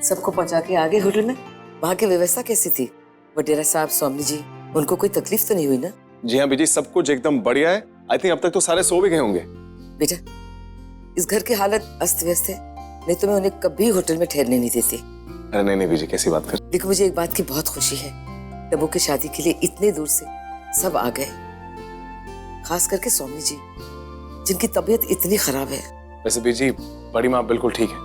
सबको पहुंचा के आगे होटल में। वहाँ की व्यवस्था कैसी थी? वडेरा साहब, स्वामी जी, उनको कोई तकलीफ तो नहीं हुई ना? जी हाँ बीजी, सब कुछ एकदम बढ़िया है। आई थिंक अब तक तो सारे सो भी गए होंगे। बेटा, इस घर की हालत अस्त व्यस्त है, नहीं तो मैं उन्हें कभी होटल में ठहरने नहीं देती। अरे नहीं नहीं बीजी, कैसी बात कर। देखो, मुझे एक बात की बहुत खुशी है, टब्बू की शादी के लिए इतने दूर से सब आ गए, खास करके स्वामी जी, जिनकी तबीयत इतनी खराब है। वैसे बीजी, बड़ी माँ बिल्कुल ठीक है,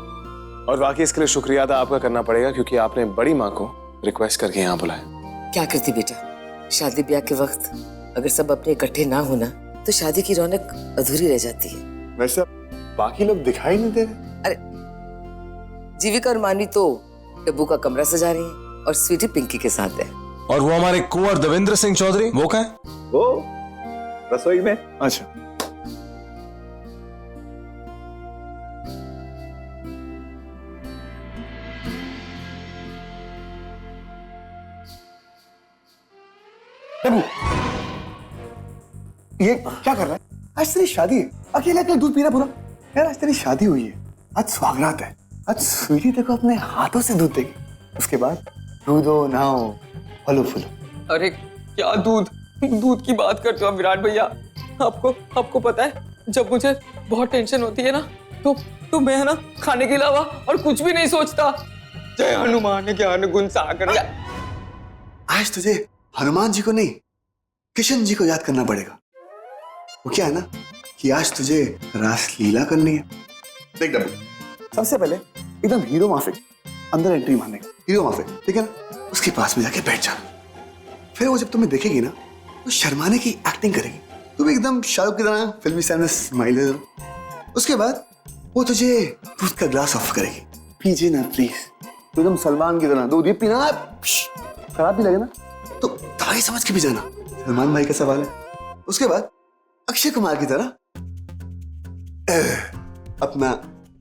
और वाकई इसके लिए शुक्रिया अदा आपका करना पड़ेगा, क्योंकि आपने बड़ी माँ को रिक्वेस्ट करके यहाँ बुलाया। क्या करती बेटा, शादी ब्याह के वक्त अगर सब अपने इकट्ठे ना होना तो शादी की रौनक अधूरी रह जाती है। वैसे बाकी लोग दिखाई नहीं दे रहे। अरे जीविका और मानवी तो टब्बू का कमरा सजा रही हैं और स्वीटी पिंकी के साथ है। और वो हमारे कुंवर देवेंद्र सिंह चौधरी, वो कहाँ है? वो रसोई में। अच्छा, ये क्या कर रहा है? आज तेरी शादी है, अकेले अकेले दूध पीना पूरा। यार आज तेरी शादी हुई है, आज सुहागरात है, आज स्वीटी तेरे को अपने हाथों से दूध देगी, उसके बाद दूधो नहाओ फलो फूलो। अरे क्या दूध दूध की बात करते हो आप विराट भैया? आपको पता है, जब मुझे बहुत टेंशन होती है ना तो मैं ना खाने के अलावा और कुछ भी नहीं सोचता। जय हनुमान ज्ञान गुण सागर। आज तुझे हनुमान जी को नहीं, किशन जी को याद करना पड़ेगा। वो क्या है ना कि आज तुझे रास लीला करनी है। देख डब्बू, सबसे पहले एकदम हीरो माफिक अंदर एंट्री मारने का, हीरो माफिक, ठीक है ना? उसके पास में जाके बैठ जा। फिर वो जब तुम्हें देखेगी ना तो शर्माने की एक्टिंग करेगी, तू भी एकदम शाहरुख की तरह फिल्मी स्टाइल में स्माइल दे दो। उसके बाद वो तुझे दूध का ग्लास ऑफ करेगी, पीजिए ना प्लीज। तो एकदम सलमान की तरह दूध ये पीना है, खराब भी लगे ना तो दवाई समझ के भी जाना, सलमान भाई का सवाल है। उसके बाद अक्षय कुमार की तरह अपना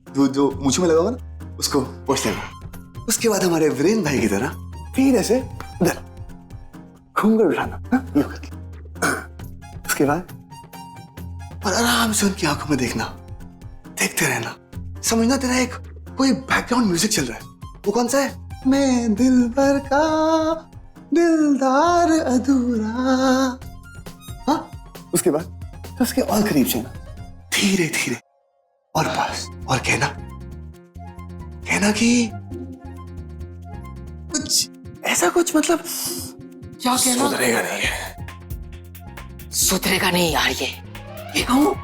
दूध जो मुंह में लगाओगे ना उसको पोंछ लेना। उसके बाद हमारे वीरेंद्र भाई की तरह फिर ऐसे इधर घूंघट उठाना, यूं करके। उसके बाद और आराम से उनकी आंखों में देखना, देखते रहना, समझना तेरा एक कोई बैकग्राउंड म्यूजिक चल रहा है। वो कौन सा है? मैं दिलबर का दिलदार अधूरा। हाँ, उसके बाद तो उसके और करीब जाना, धीरे धीरे और पास, और कहना कि कुछ ऐसा कुछ, मतलब क्या कहना? सुधरेगा नहीं है। सुधरेगा नहीं यार ये कहूँ?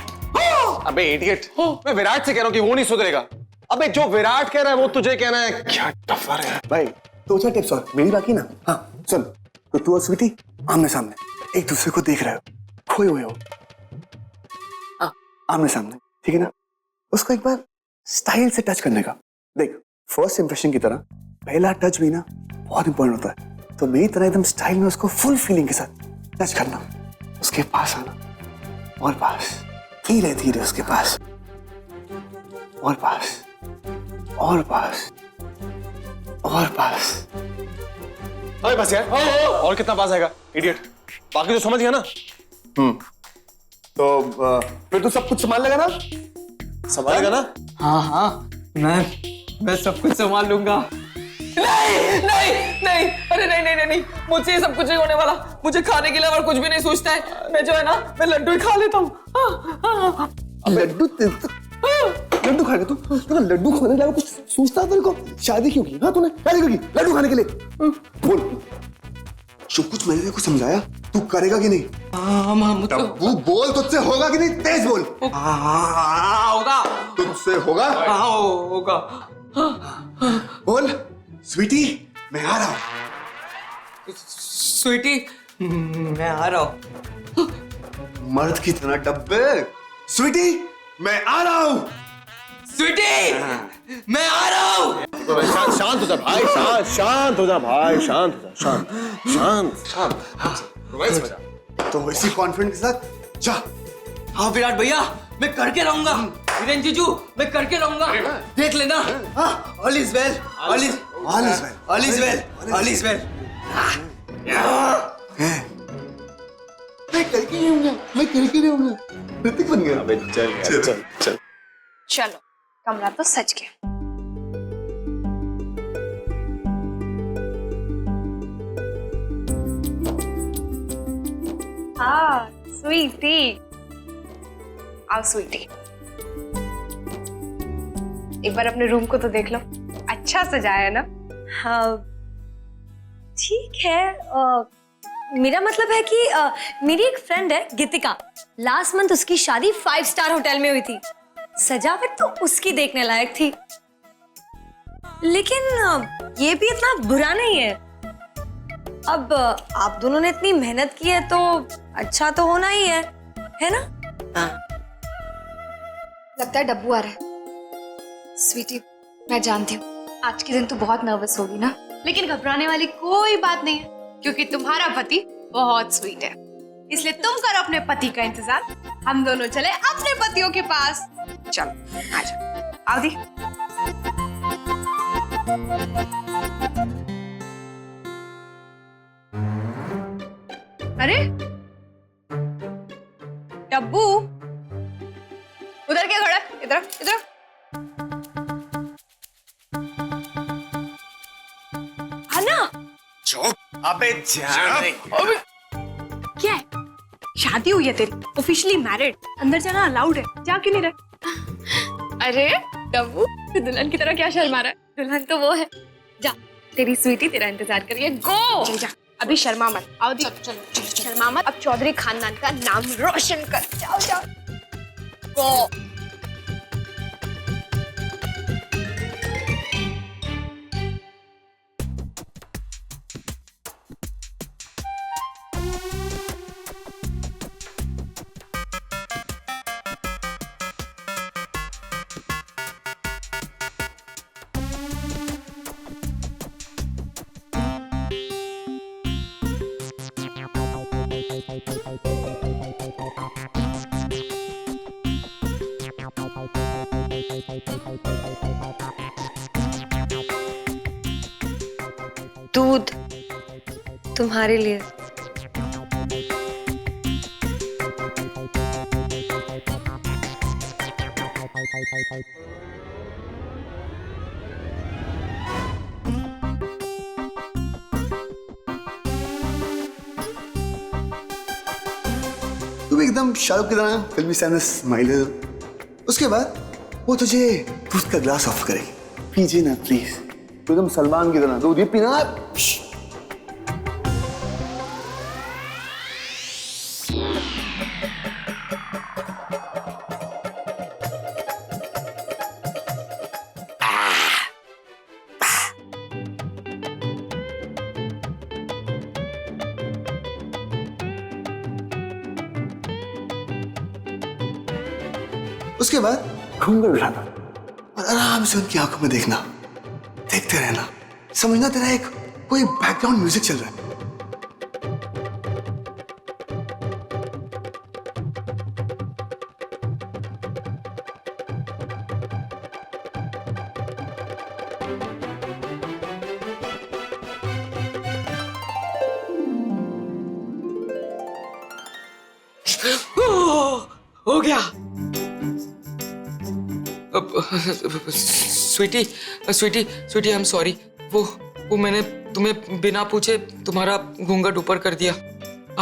अबे इडियट, मैं विराट से कह रहा हूँ कि वो नहीं सुधरेगा। अबे जो विराट कह रहा है वो तुझे कहना है। क्या टफर है भाई। तो अच्छा टिप्स और मेरी बाकी ना। हाँ सुन, तो तू और स्वीटी आमने सामने एक दूसरे को देख रहे हो, खोए हुए हो, आमने सामने, ठीक है ना? उसको एक बार स्टाइल से टच करने का। देख, फर्स्ट इंप्रेशन की तरह पहला टच भी ना बहुत इंपॉर्टेंट होता है, तो मेरी तरह एकदम स्टाइल में उसको फुल फीलिंग के साथ टच करना, उसके पास आना और पास, धीरे धीरे उसके पास और पास और पास और पास। अरे बस यार, और कितना पास आएगा इडियट? बाकी तो समझ गया ना? तो फिर तू सब कुछ संभाल लेगा ना? संभालेगा ना? हाँ, मैं सब कुछ संभाल लूंगा। नहीं, अरे नहीं, मुझे ये सब कुछ नहीं होने वाला। मुझे खाने के अलावा कुछ भी नहीं सोचता है। मैं जो है ना, मैं लड्डू ही खा लेता हूँ। लड्डू खाएगा तू? लड्डू खाने के अलावा कुछ सोचता है तेरे को? शादी क्यों की? हाँ, तूने शादी क्यों की? लड्डू खाने के लिए? बोल, जो कुछ मैंने तेरे को समझाया तू करेगा कि नहीं? तब्बू बोल, तुझसे होगा कि नहीं? तेज बोल। होगा। तुझसे होगा? होगा। बोल, स्वीटी मैं आ रहा हूँ। स्वीटी मैं आ रहा हूँ। मर्द की तरह डब्बे। स्वीटी मैं आ रहा हूँ। स्वीटी मैं आ रहा हूँ। शांत हो जा भाई, शांत हो जा भाई, शांत। तो इसी कॉन्फिडेंस के साथ जा। हाँ विराट भैया, मैं करके रहूंगा। वीरेंद्र जीजू, मैं करके रहूंगा। देख लेना। All is well, all is well. मैं करके रहूंगा। ऋतिक बन गया। अबे चल। चलो, कमरा तो सज गया। हाँ स्वीटी, आओ स्वीटी, एक बार अपने रूम को तो देख लो, अच्छा सजाया है ना? हाँ ठीक है। मेरा मतलब है कि मेरी एक फ्रेंड है गीतिका, लास्ट मंथ उसकी शादी 5 स्टार होटल में हुई थी। सजावट तो उसकी देखने लायक थी, लेकिन ये भी इतना बुरा नहीं है। अब आप दोनों ने इतनी मेहनत की है तो अच्छा तो होना ही है ना? हाँ। लगता है डब्बू आ रहा है। स्वीटी, मैं जानती हूँ आज के दिन तो बहुत नर्वस होगी ना, लेकिन घबराने वाली कोई बात नहीं है, क्योंकि तुम्हारा पति बहुत स्वीट है। इसलिए तुम करो अपने पति का इंतजार, हम दोनों चले अपने पतियों के पास। चलो आ जाओ, आओ दी। अरे डब्बू, उधर क्या खड़ा है? इधर इधर। अन्ना, चुप। अबे जा। क्या है? शादी हुई है तेरी, ऑफिशियली मैरिड, अंदर जाना अलाउड है, जा क्यों नहीं रहे? अरे डब्बू, तू दुल्हन की तरह क्या शर्मा रहा है? दुल्हन तो वो है, जा, तेरी स्वीटी तेरा इंतजार कर रही है, गो। चल जा, अभी शर्मा मत, आओ दी, चल शर्मा मत, अब चौधरी खानदान का नाम रोशन कर, जाओ जाओ, गो। दूध तुम्हारे लिए। तू भी एकदम शाहरुख की तरह फिल्मी स्टाइल स्माइल है। उसके बाद वो तुझे दूध का ग्लास ऑफ करेगी, पीजिए ना प्लीज। तू एकदम सलमान की तरह दूध ये पीना। उसके बाद घूंघट उठाना और आराम से उनकी आंखों में देखना, देखते रहना, समझना तेरा एक कोई बैकग्राउंड म्यूजिक चल रहा है। हो गया। Sweetie sweetie sweetie, I am sorry. वो मैंने तुम्हें बिना पूछे तुम्हारा घूंघट ऊपर कर दिया।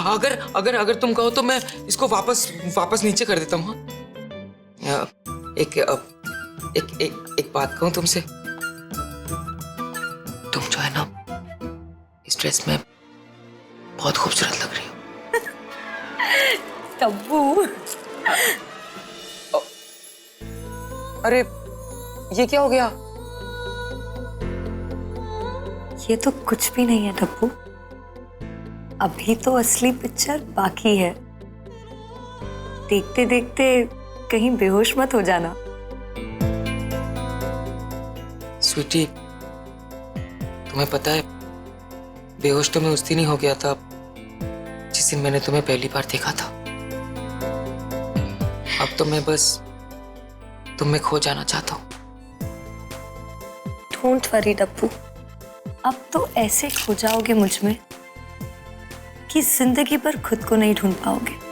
अगर अगर अगर तुम कहो तो मैं इसको वापस नीचे कर देता हूँ। एक बात कहूँ तुमसे, तुम जो है ना इस ड्रेस में बहुत खूबसूरत लग रही हो। तब्बू, अरे ये क्या हो गया? ये तो कुछ भी नहीं है तब्बू, अभी तो असली पिक्चर बाकी है। देखते देखते कहीं बेहोश मत हो जाना। स्वीटी, तुम्हें पता है बेहोश तो मैं उस दिन ही हो गया था जिस दिन मैंने तुम्हें पहली बार देखा था। अब तो मैं बस तुम में खो जाना चाहता हूँ। डोंट वरी डब्बू, अब तो ऐसे खो जाओगे मुझ में कि जिंदगी भर खुद को नहीं ढूंढ पाओगे।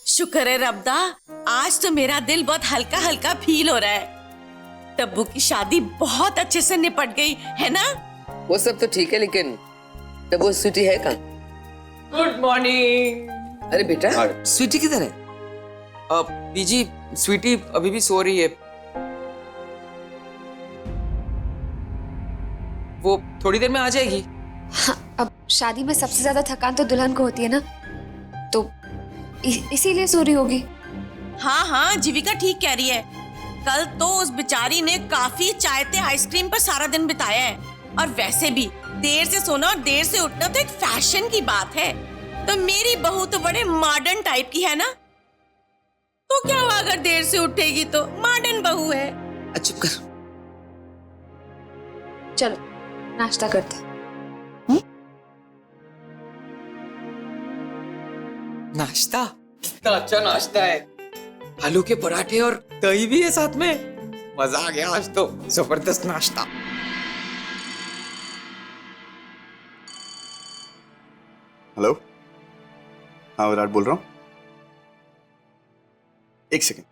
शुक्र है रब्दा, आज तो मेरा दिल बहुत हल्का हल्का फील हो रहा है। टब्बू की शादी बहुत अच्छे से निपट गई है ना? वो सब तो ठीक है, लेकिन तब वो स्वीटी है कहाँ? Good morning. अरे बेटा, स्वीटी किधर है? बीजी, स्वीटी अभी भी सो रही है। वो थोड़ी देर में आ जाएगी। हाँ, अब शादी में सबसे ज्यादा थकान तो दुल्हन को होती है ना, तो इसीलिए सो रही होगी। हाँ हाँ, जीविका ठीक कह रही है। कल तो उस बेचारी ने काफी चायते आइसक्रीम पर सारा दिन बिताया है। और वैसे भी देर से सोना और देर से उठना तो एक फैशन की बात है। तो मेरी बहू तो बड़े मॉडर्न टाइप की है ना, तो क्या हुआ अगर देर से उठेगी तो मॉडर्न बहू है। चुप कर। चलो नाश्ता करते हैं। नाश्ता? कितना अच्छा नाश्ता है। आलू के पराठे और दही भी है साथ में। मजा आ गया आज तो, जबरदस्त नाश्ता। हेलो, हाँ विराट बोल रहा हूँ। एक सेकेंड।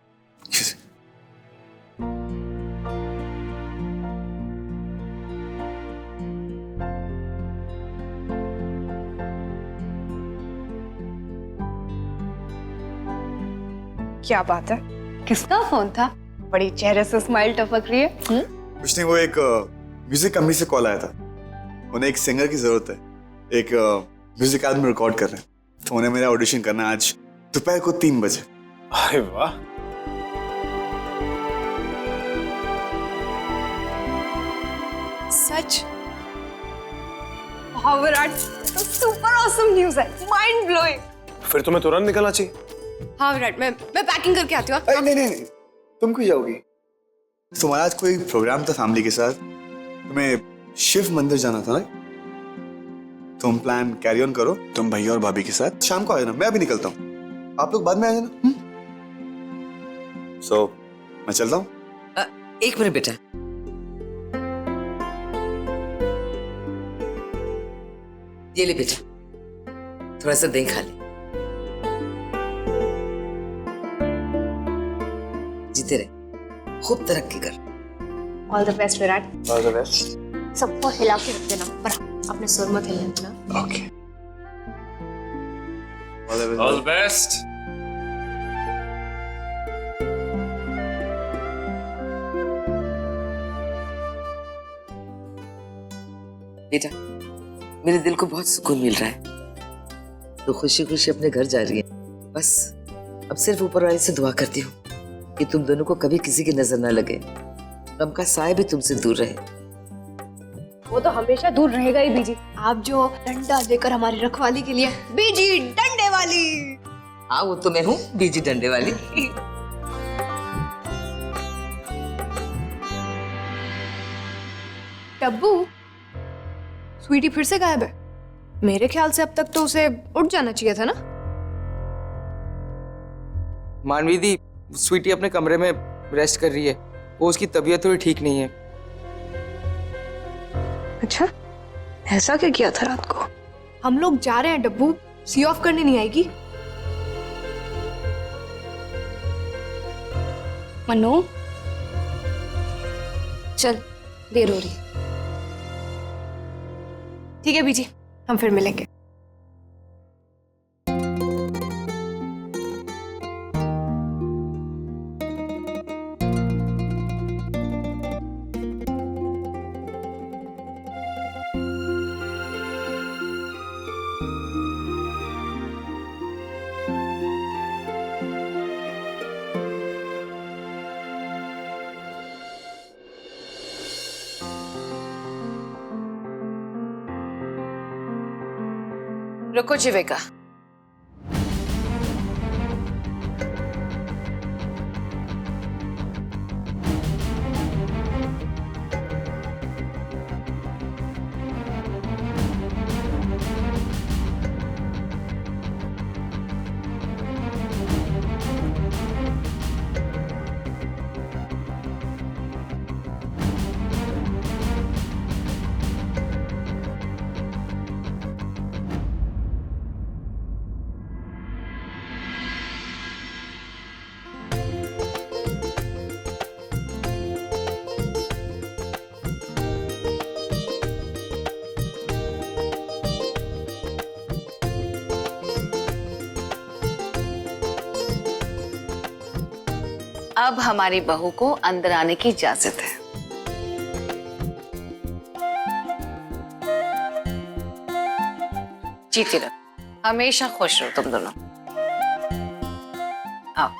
क्या बात है, किसका फोन था? बड़ी चेहरे से स्माइल टपक रही है। कुछ नहीं, वो एक म्यूजिक कंपनी से कॉल आया था। उन्हें एक सिंगर की जरूरत है, एक म्यूजिक एल्बम रिकॉर्ड कर रहे हैं, तो उन्हें मेरा ऑडिशन करना आज दोपहर को 3 बजे। अरे वाह, सच? वाह विराट, तो सुपर ऑसम न्यूज़ है, माइंड ब्लोइंग। फिर तुम्हें तुरंत निकलना चाहिए। हाँ विराट, मैं पैकिंग करके आती हूँ। नहीं नहीं नहीं, तुम क्यों जाओगी? तुम्हारा आज कोई प्रोग्राम था फैमिली के साथ, तुम्हें शिव मंदिर जाना था ना? तुम प्लान कैरी ऑन करो, तुम भैया और भाभी के साथ शाम को आ जाना। मैं अभी निकलता हूँ, आप लोग बाद में आ जाना। सो मैं चलता हूँ। एक मिनट बेटा, ये ले बेटा, थोड़ा सा दही खा ले। जीते रहे, खूब तरक्की कर। All the best Virat. All the best. सबको हिला के रख देना, पर अपने सुर मत हिलने देना। Okay, all the best. बेटा, मेरे दिल को बहुत सुकून मिल रहा है। तो खुशी खुशी अपने घर जा रही है। बस अब सिर्फ ऊपर वाले से दुआ करती हूँ कि तुम दोनों को कभी किसी की नजर ना लगे, गम का साया भी तुमसे दूर रहे। वो तो हमेशा दूर रहेगा ही बीजी। आप जो डंडा लेकर हमारी रखवाली के लिए, बीजी डंडे वाली। हाँ, वो तो मैं हूँ, बीजी डंडे वाली। टब्बू, स्वीटी फिर से गायब है। मेरे ख्याल से अब तक तो उसे उठ जाना चाहिए था ना। मानवी दी, स्वीटी अपने कमरे में रेस्ट कर रही है। वो उसकी तबीयत थोड़ी ठीक नहीं है। अच्छा, ऐसा क्या किया था रात को? हम लोग जा रहे हैं डब्बू, सी ऑफ करने नहीं आएगी? मनु, चल, देर हो रही है। ठीक है बीजी, हम फिर मिलेंगे। रुको जीविका, अब हमारी बहू को अंदर आने की इजाजत है। जीती रहो, हमेशा खुश रहो तुम दोनों। आओ।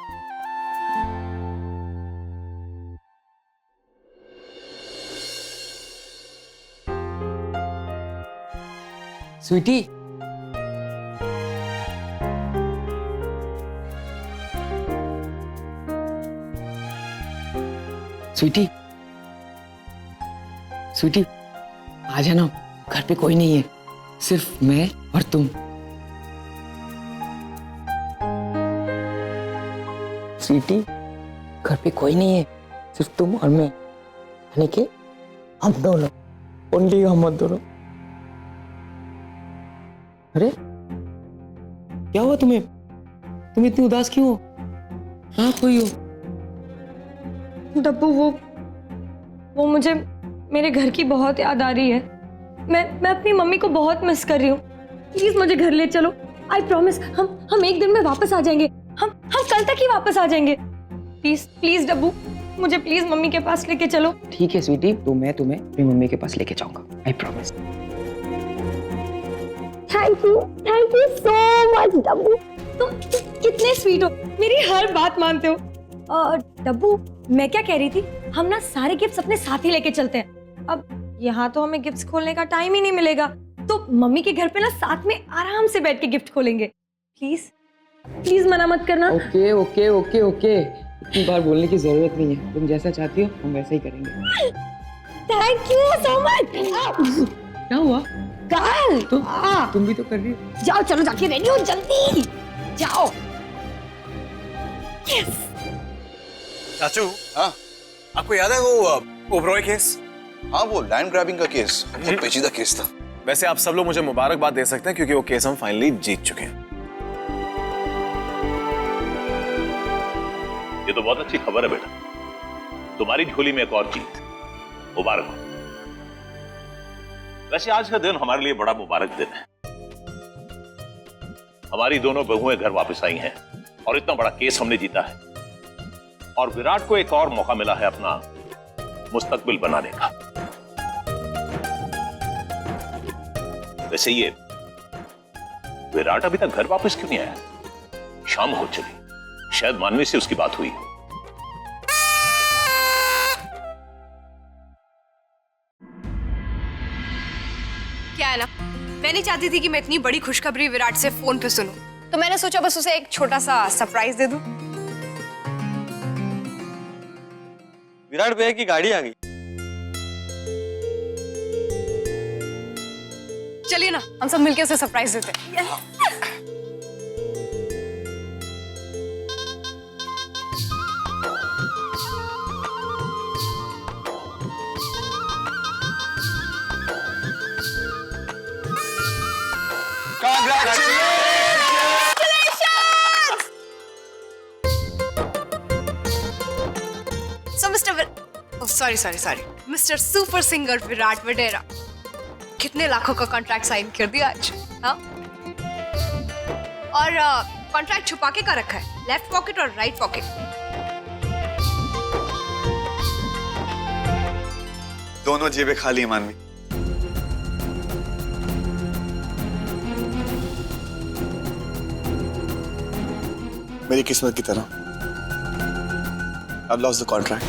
स्वीटी, स्वीटी, स्वीटी, आ जाना, घर पे कोई नहीं है, सिर्फ मैं और तुम। स्वीटी, घर पे कोई नहीं है, सिर्फ तुम और मैं, यानी कि हम दोनों, ओनली हम दोनों। अरे क्या हुआ तुम्हें? तुम इतनी उदास क्यों हो? हाँ कोई हो? डब्बू, वो मुझे मेरे घर की बहुत याद आ रही है। मैं अपनी मम्मी को बहुत मिस कर रही हूँ। प्लीज मुझे घर ले चलो। आई प्रॉमिस, हम एक दिन में वापस आ जाएंगे। हम कल तक ही वापस आ जाएंगे। प्लीज प्लीज डब्बू, मुझे प्लीज मम्मी के पास लेके चलो। ठीक है स्वीटी, तो मैं तुम्हें अपनी मम्मी के पास लेके जाऊंगा, I promise. Thank you so much Dabbu. तुम कितने स्वीट हो, मेरी हर बात मानते हो। डब्बू, मैं क्या कह रही थी, हम ना सारे गिफ्ट्स अपने साथ ही लेके चलते हैं। अब यहाँ तो हमें गिफ्ट्स खोलने का टाइम ही नहीं मिलेगा, तो मम्मी के घर पे ना साथ में आराम से बैठ के गिफ्ट खोलेंगे। प्लीज प्लीज मना मत करना। ओके ओके ओके ओके, इतनी बार बोलने की जरूरत नहीं है, तुम जैसा चाहती हो हम वैसा ही करेंगे। Thank you so much. क्या हुआ? कल तुम भी तो कर रही हो। जाओ, चलो जाके रेडी हो, जल्दी जाओ। यस। चाचू, हाँ आपको याद है वो ओबरॉय केस? हाँ, वो लैंड ग्रैबिंग का केस बहुत पेचीदा केस था। वैसे आप सब लोग मुझे मुबारकबाद दे सकते हैं क्योंकि वो केस हम फाइनली जीत चुके हैं। ये तो बहुत अच्छी खबर है बेटा, तुम्हारी झोली में एक और चीज, मुबारक हो। वैसे आज का दिन हमारे लिए बड़ा मुबारक दिन है। हमारी दोनों बहुएं घर वापस आई हैं और इतना बड़ा केस हमने जीता है, और विराट को एक और मौका मिला है अपना मुस्तकबिल बनाने का। वैसे ये विराट अभी तक घर वापस क्यों नहीं आया? शाम हो चली, शायद मानवी से उसकी बात हुई हो। क्या है ना, मैं नहीं चाहती थी कि मैं इतनी बड़ी खुशखबरी विराट से फोन पे सुनूं, तो मैंने सोचा बस उसे एक छोटा सा सरप्राइज दे दूं। विराट भैया की गाड़ी आ गई। चलिए ना, हम सब मिलके उसे सरप्राइज देते हैं। Sorry mister super singer Virat Vadera, कितने लाखों का कॉन्ट्रैक्ट साइन कर दिया आज। हाँ, और कॉन्ट्रैक्ट छुपा के का रखा है, लेफ्ट पॉकेट और राइट पॉकेट। दोनों जेबें खाली है मानवी। मेरी किस्मत की तरह। I've lost the contract.